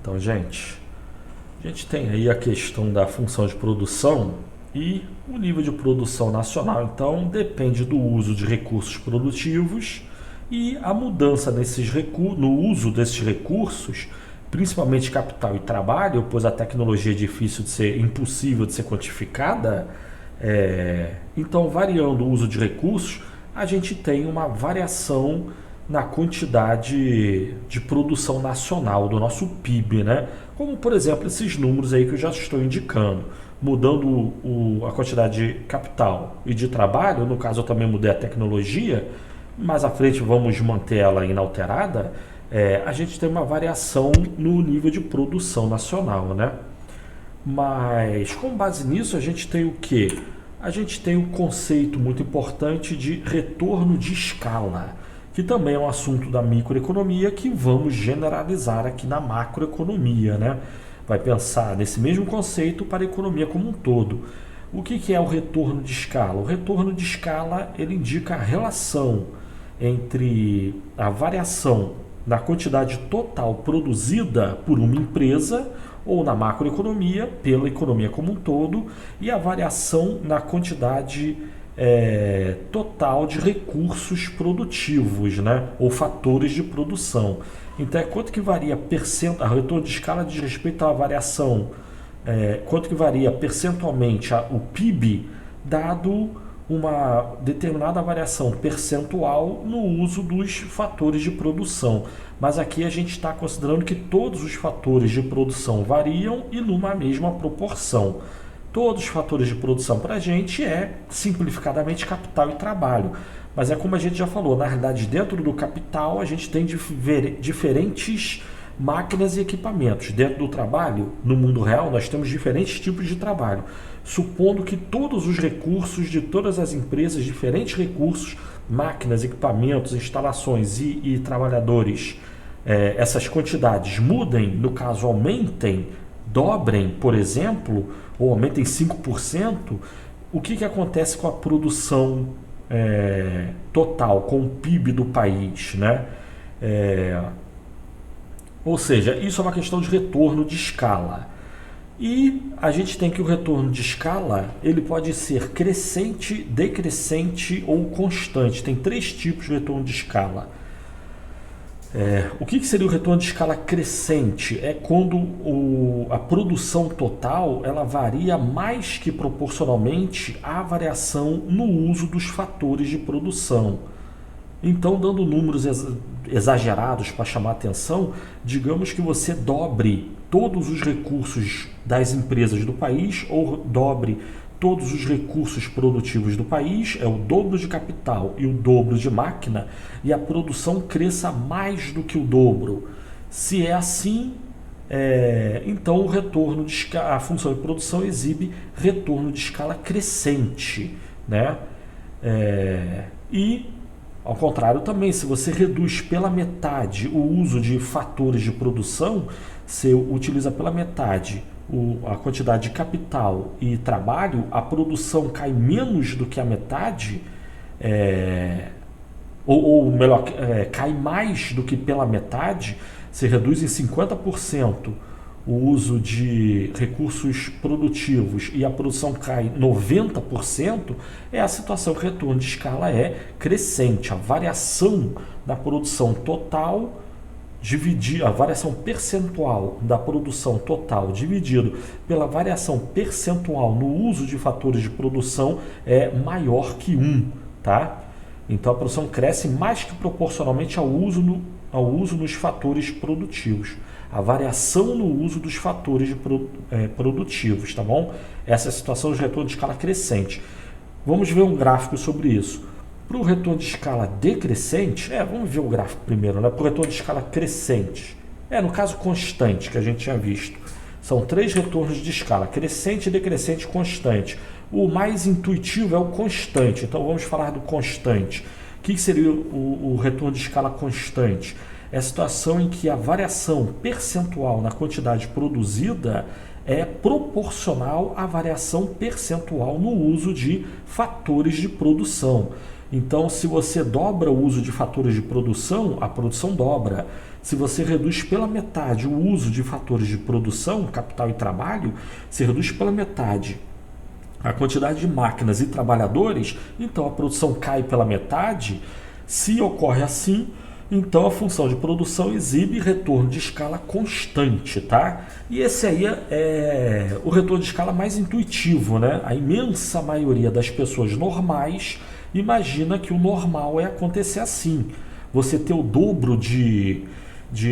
Então, a gente tem aí a questão da função de produção e o nível de produção nacional. Então, depende do uso de recursos produtivos e a mudança no uso desses recursos, principalmente capital e trabalho, pois a tecnologia é impossível de ser quantificada. Então, variando o uso de recursos, a gente tem uma variação na quantidade de produção nacional do nosso PIB, né? Como, por exemplo, esses números aí que eu já estou indicando. Mudando a quantidade de capital e de trabalho, no caso eu também mudei a tecnologia, mais à frente vamos manter ela inalterada, a gente tem uma variação no nível de produção nacional, né? Mas com base nisso a gente tem o quê? A gente tem um conceito muito importante de retorno de escala, que também é um assunto da microeconomia que vamos generalizar aqui na macroeconomia, né? Vai pensar nesse mesmo conceito para a economia como um todo. O que é o retorno de escala? O retorno de escala ele indica a relação entre a variação na quantidade total produzida por uma empresa ou na macroeconomia, pela economia como um todo, e a variação na quantidade total de recursos produtivos, né? Ou fatores de produção. Então, quanto que varia a retorno de escala diz respeito à variação, quanto que varia percentualmente o PIB, dado uma determinada variação percentual no uso dos fatores de produção. Mas aqui a gente está considerando que todos os fatores de produção variam e numa mesma proporção. Todos os fatores de produção para a gente simplificadamente capital e trabalho. Mas é como a gente já falou, na realidade dentro do capital a gente tem diferentes máquinas e equipamentos. Dentro do trabalho, no mundo real, nós temos diferentes tipos de trabalho. Supondo que todos os recursos de todas as empresas, diferentes recursos, máquinas, equipamentos, instalações e trabalhadores, essas quantidades mudem, no caso aumentem, dobrem, por exemplo, ou aumentem 5%, o que acontece com a produção total, com o PIB do país, né? Ou seja, isso é uma questão de retorno de escala. E a gente tem que o retorno de escala ele pode ser crescente, decrescente ou constante. Tem 3 tipos de retorno de escala. O que seria o retorno de escala crescente? É quando a produção total ela varia mais que proporcionalmente à variação no uso dos fatores de produção. Então, dando números exagerados para chamar a atenção, digamos que você dobre todos os recursos das empresas do país ou dobre todos os recursos produtivos do país, é o dobro de capital e o dobro de máquina, e a produção cresça mais do que o dobro. Se é assim, então o retorno de a função de produção exibe retorno de escala crescente, né? E ao contrário também, se você reduz pela metade o uso de fatores de produção, você utiliza pela metade a quantidade de capital e trabalho, a produção cai menos do que a metade, ou melhor, cai mais do que pela metade, você reduz em 50% o uso de recursos produtivos e a produção cai 90%, a situação que o retorno de escala é crescente. A variação da produção total a variação percentual da produção total dividido pela variação percentual no uso de fatores de produção é maior que 1, tá? Então a produção cresce mais que proporcionalmente ao uso nos fatores produtivos. A variação no uso dos fatores produtivos, tá bom? Essa é a situação de retorno de escala crescente. Vamos ver um gráfico sobre isso. Para o retorno de escala decrescente, vamos ver o gráfico primeiro, né? Para o retorno de escala crescente, no caso constante que a gente tinha visto, são 3 retornos de escala, crescente, decrescente e constante. O mais intuitivo é o constante, então vamos falar do constante. O que seria o retorno de escala constante? É a situação em que a variação percentual na quantidade produzida é proporcional à variação percentual no uso de fatores de produção. Então, se você dobra o uso de fatores de produção, a produção dobra. Se você reduz pela metade o uso de fatores de produção, capital e trabalho, se reduz pela metade a quantidade de máquinas e trabalhadores, então a produção cai pela metade. Se ocorre assim, então a função de produção exibe retorno de escala constante, tá? E esse aí é o retorno de escala mais intuitivo, né? A imensa maioria das pessoas normais imagina que o normal é acontecer assim. Você ter o dobro de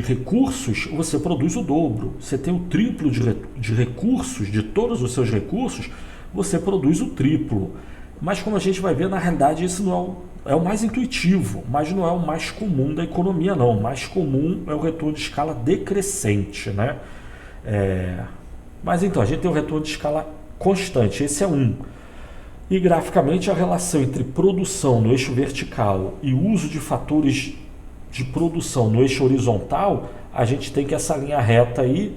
recursos, você produz o dobro. Você tem o triplo de recursos, de todos os seus recursos, você produz o triplo. Mas como a gente vai ver, na realidade isso não é o mais intuitivo, mas não é o mais comum da economia não. O mais comum é o retorno de escala decrescente, né? Mas então, a gente tem o retorno de escala constante, esse é um. E graficamente a relação entre produção no eixo vertical e uso de fatores de produção no eixo horizontal, a gente tem que essa linha reta aí,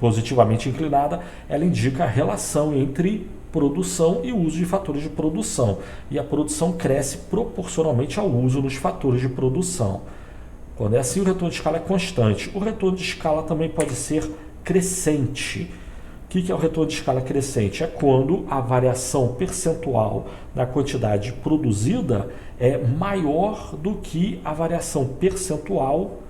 positivamente inclinada, ela indica a relação entre produção e uso de fatores de produção. E a produção cresce proporcionalmente ao uso nos fatores de produção. Quando é assim, o retorno de escala é constante. O retorno de escala também pode ser crescente. O que é o retorno de escala crescente? É quando a variação percentual na quantidade produzida é maior do que a variação percentual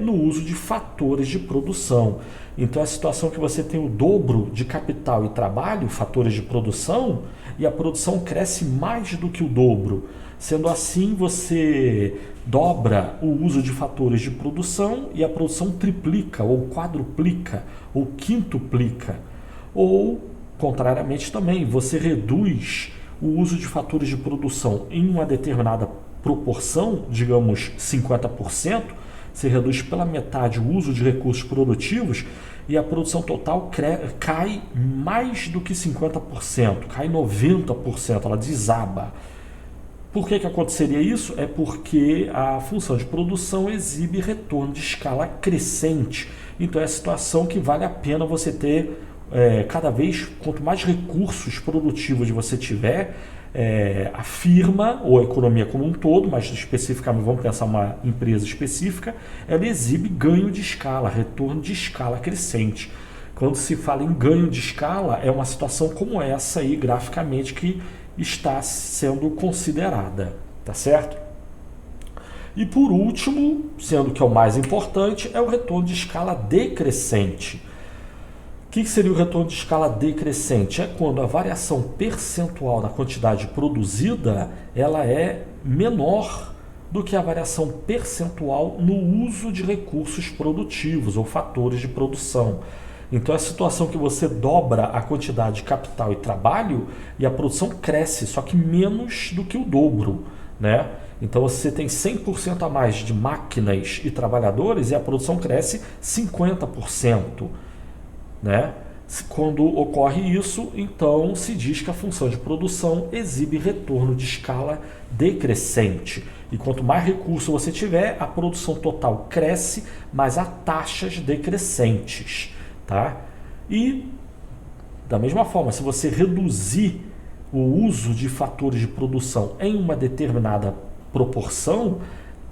no uso de fatores de produção. Então, é a situação que você tem o dobro de capital e trabalho, fatores de produção, e a produção cresce mais do que o dobro. Sendo assim, você dobra o uso de fatores de produção e a produção triplica, ou quadruplica, ou quintuplica. Ou, contrariamente também, você reduz o uso de fatores de produção em uma determinada proporção, digamos 50%, você reduz pela metade o uso de recursos produtivos e a produção total cai mais do que 50%, cai 90%, ela desaba. Por que aconteceria isso? É porque a função de produção exibe retorno de escala crescente. Então é a situação que vale a pena você ter cada vez, quanto mais recursos produtivos você tiver, a firma ou a economia como um todo, mas especificamente vamos pensar uma empresa específica, ela exibe ganho de escala, retorno de escala crescente. Quando se fala em ganho de escala, é uma situação como essa aí, graficamente, que está sendo considerada, tá certo? E por último, sendo que é o mais importante, é o retorno de escala decrescente. O que seria o retorno de escala decrescente? É quando a variação percentual da quantidade produzida ela é menor do que a variação percentual no uso de recursos produtivos ou fatores de produção. Então é a situação que você dobra a quantidade de capital e trabalho e a produção cresce, só que menos do que o dobro, né? Então você tem 100% a mais de máquinas e trabalhadores e a produção cresce 50%. Né? Quando ocorre isso, então se diz que a função de produção exibe retorno de escala decrescente. E quanto mais recurso você tiver, a produção total cresce, mas a taxas decrescentes. Tá? E, da mesma forma, se você reduzir o uso de fatores de produção em uma determinada proporção,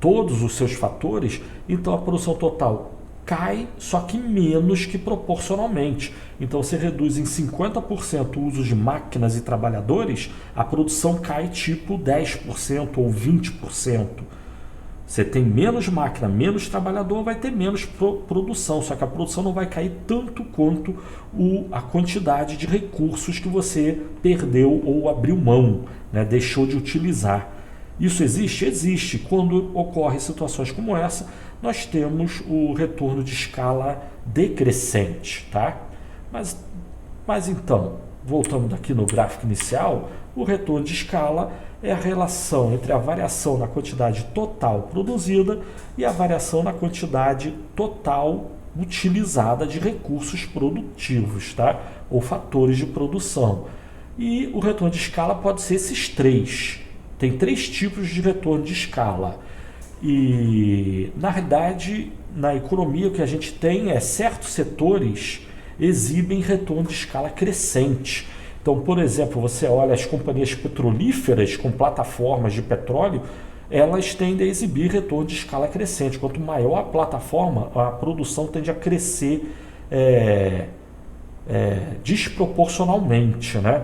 todos os seus fatores, então a produção total cai, só que menos que proporcionalmente. Então você reduz em 50% o uso de máquinas e trabalhadores, a produção cai tipo 10% ou 20%. Você tem menos máquina, menos trabalhador, vai ter menos produção, só que a produção não vai cair tanto quanto a quantidade de recursos que você perdeu ou abriu mão, né, deixou de utilizar. Isso existe? Existe. Quando ocorrem situações como essa, nós temos o retorno de escala decrescente, tá? Mas então, voltando aqui no gráfico inicial, o retorno de escala é a relação entre a variação na quantidade total produzida e a variação na quantidade total utilizada de recursos produtivos, tá? Ou fatores de produção. E o retorno de escala pode ser esses três. Tem três tipos de retorno de escala. E, na realidade, na economia o que a gente tem é certos setores exibem retorno de escala crescente. Então, por exemplo, você olha as companhias petrolíferas com plataformas de petróleo, elas tendem a exibir retorno de escala crescente. Quanto maior a plataforma, a produção tende a crescer desproporcionalmente, né?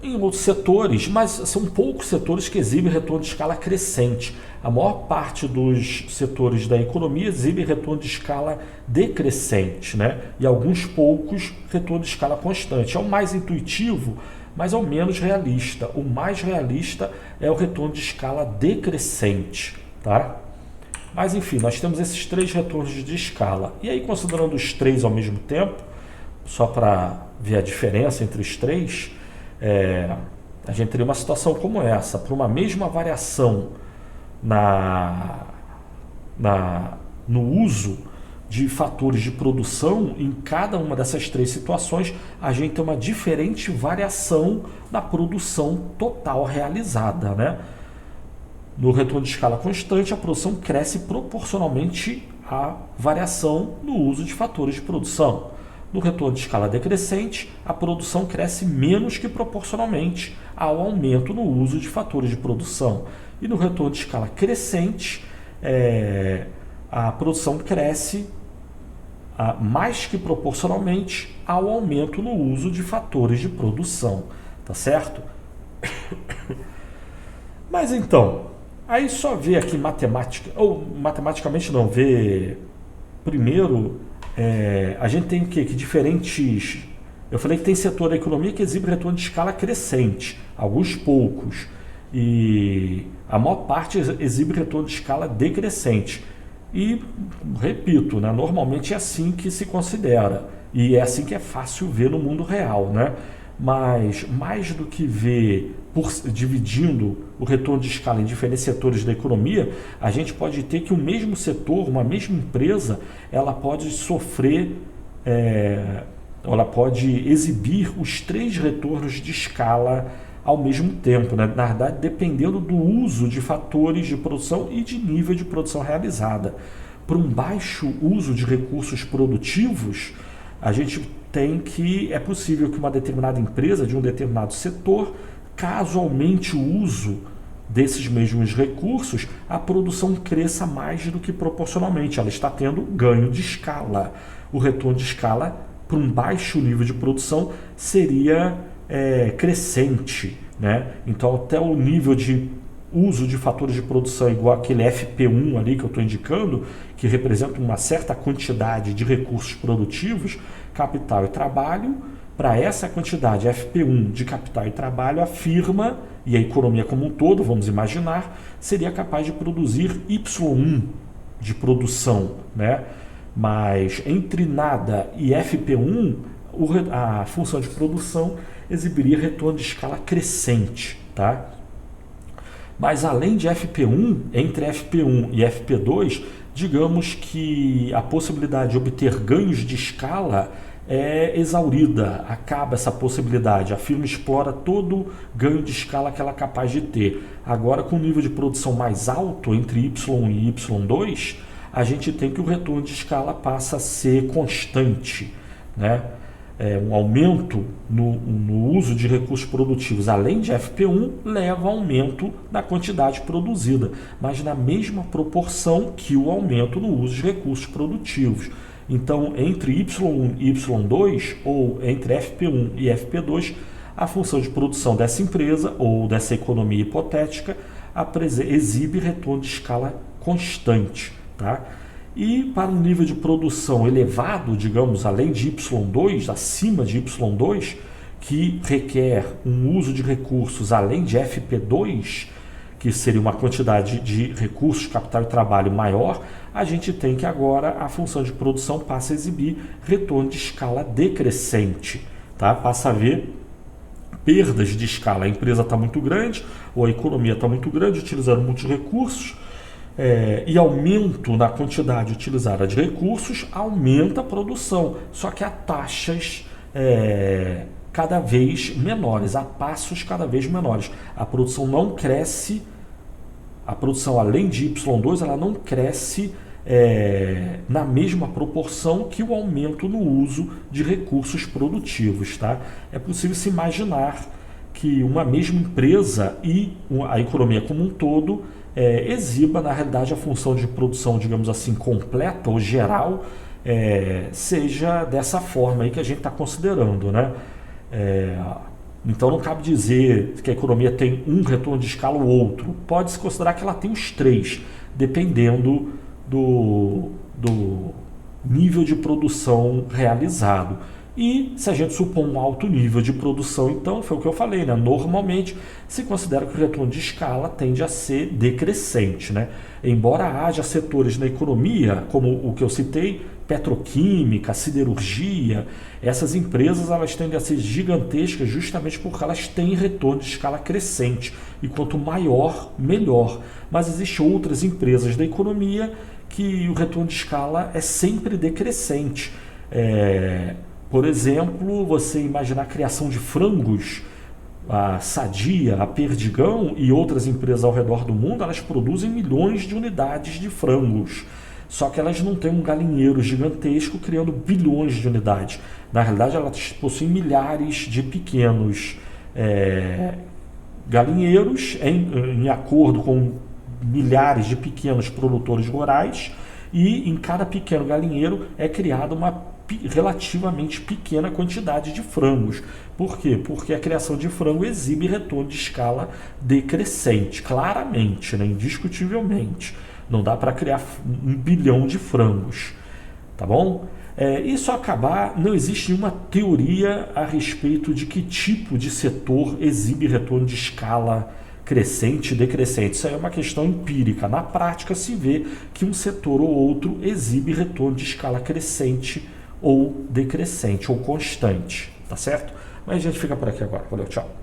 Em outros setores, mas são poucos setores que exibem retorno de escala crescente. A maior parte dos setores da economia exibe retorno de escala decrescente, né? E alguns poucos retorno de escala constante. É o mais intuitivo, mas é o menos realista. O mais realista é o retorno de escala decrescente, tá? Mas enfim, nós temos esses 3 retornos de escala. E aí, considerando os 3 ao mesmo tempo, só para ver a diferença entre os 3, a gente teria uma situação como essa. Para uma mesma variação no uso de fatores de produção, em cada uma dessas 3 situações, a gente tem uma diferente variação na produção total realizada, né? No retorno de escala constante, a produção cresce proporcionalmente à variação no uso de fatores de produção. No retorno de escala decrescente, a produção cresce menos que proporcionalmente ao aumento no uso de fatores de produção. E no retorno de escala crescente, a produção cresce mais que proporcionalmente ao aumento no uso de fatores de produção. Tá certo? Mas então, aí só ver aqui matematicamente não, ver primeiro, a gente tem que diferentes... Eu falei que tem setor da economia que exibe retorno de escala crescente, alguns poucos, e a maior parte exibe retorno de escala decrescente. E, repito, né, normalmente é assim que se considera, e é assim que é fácil ver no mundo real, né? Mas, mais do que ver dividindo o retorno de escala em diferentes setores da economia, a gente pode ter que o mesmo setor, uma mesma empresa, ela pode sofrer, ela pode exibir os 3 retornos de escala ao mesmo tempo, né? Na verdade, dependendo do uso de fatores de produção e de nível de produção realizada. Para um baixo uso de recursos produtivos, a gente é possível que uma determinada empresa de um determinado setor, caso aumente o uso desses mesmos recursos, a produção cresça mais do que proporcionalmente. Ela está tendo ganho de escala. O retorno de escala para um baixo nível de produção seria crescente, né? Então, até o nível de uso de fatores de produção igual aquele FP1 ali que eu estou indicando, que representa uma certa quantidade de recursos produtivos, capital e trabalho, para essa quantidade FP1 de capital e trabalho, a firma e a economia como um todo, vamos imaginar, seria capaz de produzir Y1 de produção, né? Mas entre nada e FP1, a função de produção exibiria retorno de escala crescente, tá? Mas além de FP1, entre FP1 e FP2, digamos que a possibilidade de obter ganhos de escala é exaurida, acaba essa possibilidade. A firma explora todo o ganho de escala que ela é capaz de ter. Agora, com o nível de produção mais alto, entre Y1 e Y2, a gente tem que o retorno de escala passa a ser constante, né? Um aumento no uso de recursos produtivos, além de FP1, leva a aumento na quantidade produzida, mas na mesma proporção que o aumento no uso de recursos produtivos. Então, entre Y1 e Y2, ou entre FP1 e FP2, a função de produção dessa empresa ou dessa economia hipotética exibe retorno de escala constante, tá? E para um nível de produção elevado, digamos, além de Y2, acima de Y2, que requer um uso de recursos além de FP2, que seria uma quantidade de recursos, capital e trabalho maior, a gente tem que agora a função de produção passa a exibir retorno de escala decrescente, tá? Passa a haver perdas de escala. A empresa está muito grande, ou a economia está muito grande, utilizando muitos recursos, e aumento na quantidade utilizada de recursos aumenta a produção, só que a taxas cada vez menores, a passos cada vez menores. A produção não cresce, a produção além de Y2, ela não cresce na mesma proporção que o aumento no uso de recursos produtivos. Tá? É possível se imaginar que uma mesma empresa e a economia como um todo exiba, na realidade, a função de produção, digamos assim, completa ou geral, seja dessa forma aí que a gente está considerando, né? Então não cabe dizer que a economia tem um retorno de escala ou outro. Pode-se considerar que ela tem os três, dependendo do nível de produção realizado. E se a gente supor um alto nível de produção, então, foi o que eu falei, né? Normalmente se considera que o retorno de escala tende a ser decrescente, né? Embora haja setores na economia, como o que eu citei, petroquímica, siderurgia, essas empresas elas tendem a ser gigantescas justamente porque elas têm retorno de escala crescente. E quanto maior, melhor. Mas existem outras empresas da economia que o retorno de escala é sempre decrescente. Por exemplo, você imaginar a criação de frangos, a Sadia, a Perdigão e outras empresas ao redor do mundo, elas produzem milhões de unidades de frangos. Só que elas não têm um galinheiro gigantesco criando bilhões de unidades. Na realidade, elas possuem milhares de pequenos galinheiros em acordo com milhares de pequenos produtores rurais, e em cada pequeno galinheiro é criada uma relativamente pequena quantidade de frangos. Por quê? Porque a criação de frango exibe retorno de escala decrescente, claramente, né? Indiscutivelmente. Não dá para criar 1 bilhão de frangos, tá bom? Isso acabar, não existe nenhuma teoria a respeito de que tipo de setor exibe retorno de escala crescente e decrescente. Isso aí é uma questão empírica. Na prática se vê que um setor ou outro exibe retorno de escala crescente ou decrescente, ou constante, tá certo? Mas a gente fica por aqui agora. Valeu, tchau.